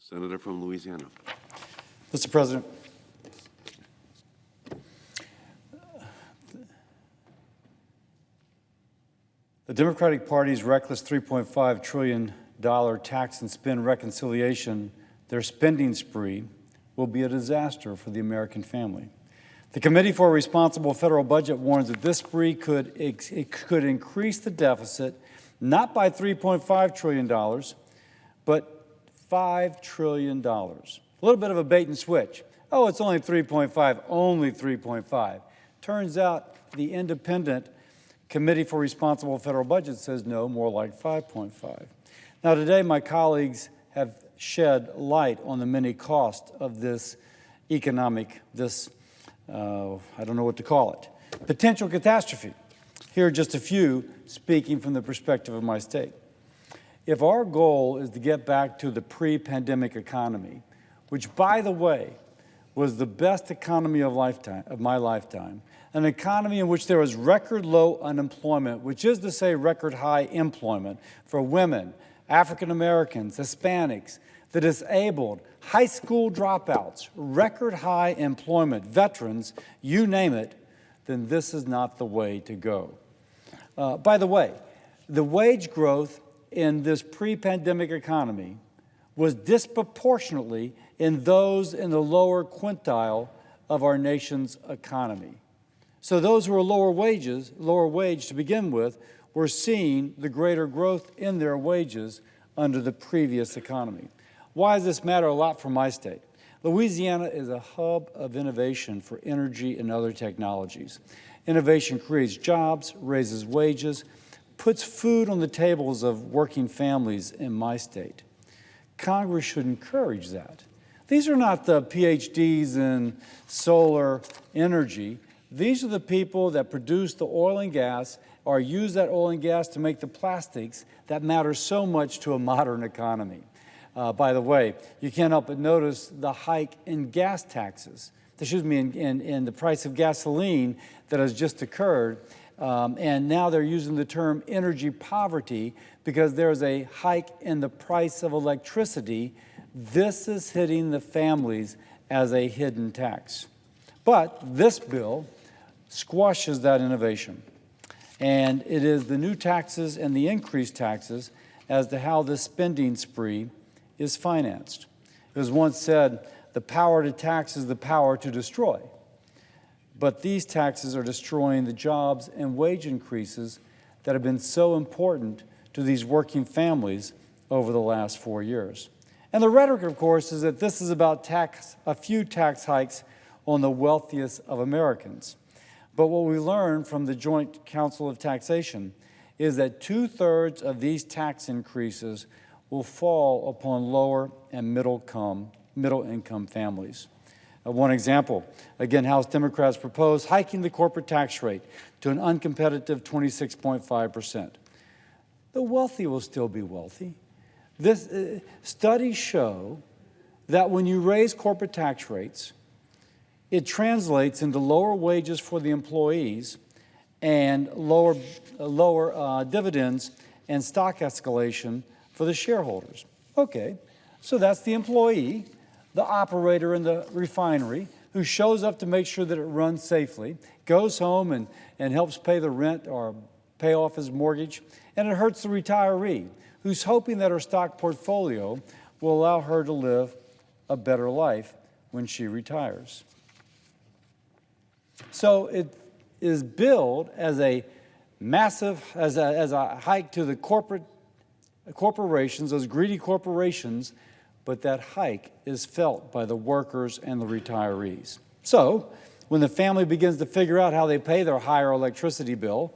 Senator from Louisiana. Mr. President, the Democratic Party's reckless $3.5 trillion tax and spend reconciliation, their spending spree, will be a disaster for the American family. The Committee for a Responsible Federal Budget warns that this spree could increase the deficit not by $3.5 trillion, but $5 trillion. A little bit of a bait and switch. Oh, it's only 3.5, only 3.5. Turns out the independent Committee for Responsible Federal Budget says no, more like 5.5. Now today my colleagues have shed light on the many costs of this economic, I don't know what to call it, potential catastrophe. Here are just a few, speaking from the perspective of my state. If our goal is to get back to the pre-pandemic economy, which, by the way, was the best economy of my lifetime, an economy in which there was record low unemployment, which is to say record high employment for women, African Americans, Hispanics, the disabled, high school dropouts, record high employment, veterans, you name it, then this is not the way to go. By the way, the wage growth in this pre-pandemic economy was disproportionately in those in the lower quintile of our nation's economy. So those who are lower wage to begin with, were seeing the greater growth in their wages under the previous economy. Why does this matter a lot for my state? Louisiana is a hub of innovation for energy and other technologies. Innovation creates jobs, raises wages, puts food on the tables of working families in my state. Congress should encourage that. These are not the PhDs in solar energy. These are the people that produce the oil and gas or use that oil and gas to make the plastics that matter so much to a modern economy. By the way, you can't help but notice the hike in gas taxes, in the price of gasoline that has just occurred. And now they're using the term energy poverty because there's a hike in the price of electricity. This is hitting the families as a hidden tax. But this bill squashes that innovation. And it is the new taxes and the increased taxes as to how this spending spree is financed. It was once said, the power to tax is the power to destroy. But these taxes are destroying the jobs and wage increases that have been so important to these working families over the last 4 years. And the rhetoric, of course, is that this is about a few tax hikes on the wealthiest of Americans. But what we learned from the Joint Council of Taxation is that 2/3 of these tax increases will fall upon lower and middle-income families. One example, again, House Democrats propose hiking the corporate tax rate to an uncompetitive 26.5%. The wealthy will still be wealthy. Studies show that when you raise corporate tax rates, it translates into lower wages for the employees and lower dividends and stock escalation for the shareholders. Okay, so that's the employee, the operator in the refinery, who shows up to make sure that it runs safely, goes home and helps pay the rent or pay off his mortgage, and it hurts the retiree, who's hoping that her stock portfolio will allow her to live a better life when she retires. So it is billed as a massive, as a hike to the corporations, those greedy corporations, but that hike is felt by the workers and the retirees. So when the family begins to figure out how they pay their higher electricity bill,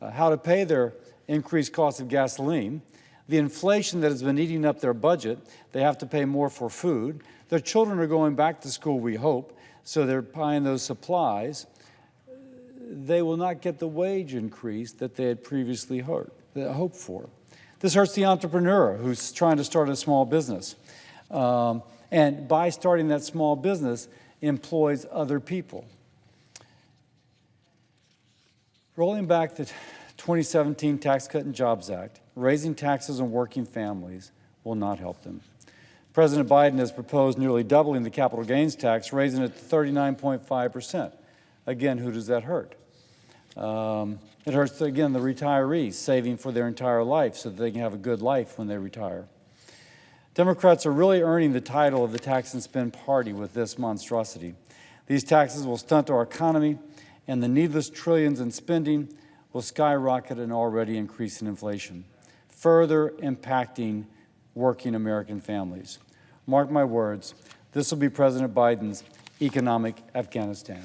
how to pay their increased cost of gasoline, the inflation that has been eating up their budget, they have to pay more for food. Their children are going back to school, we hope, so they're buying those supplies. They will not get the wage increase that they had previously hoped for. This hurts the entrepreneur who's trying to start a small business. And by starting that small business, employs other people. Rolling back the 2017 Tax Cut and Jobs Act, raising taxes on working families will not help them. President Biden has proposed nearly doubling the capital gains tax, raising it to 39.5%. Again, who does that hurt? It hurts, again, the retirees saving for their entire life so that they can have a good life when they retire. Democrats are really earning the title of the tax and spend party with this monstrosity. These taxes will stunt our economy, and the needless trillions in spending will skyrocket an already increasing inflation, further impacting working American families. Mark my words, this will be President Biden's economic Afghanistan.